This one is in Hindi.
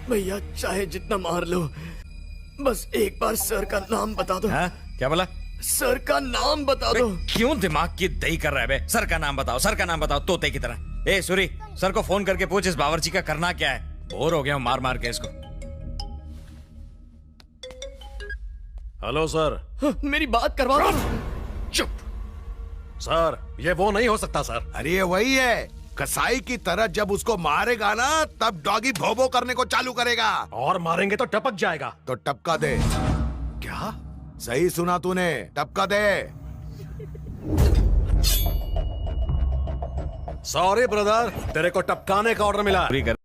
भैया चाहे जितना मार लो, बस एक बार सर का नाम बता दो। हाँ? क्या बोला? सर का नाम बता दो। क्यों दिमाग की दही कर रहा है बे? सर का नाम बताओ, सर का नाम बताओ, तोते की तरह। ए सूरी, सर को फोन करके पूछ इस बावर्ची का करना क्या है। बोर हो गया हूं मार मार के इसको। Hello sir. मेरी बात करवा दो। चुप सर, ये वो नहीं हो सकता सर। अरे ये वही है, कसाई की तरह जब उसको मारेगा ना तब डॉगी भोबो करने को चालू करेगा। और मारेंगे तो टपक जाएगा। तो टपका दे। क्या? सही सुना तूने, टपका दे। सॉरी ब्रदर, तेरे को टपकाने का ऑर्डर मिला। पूरी कर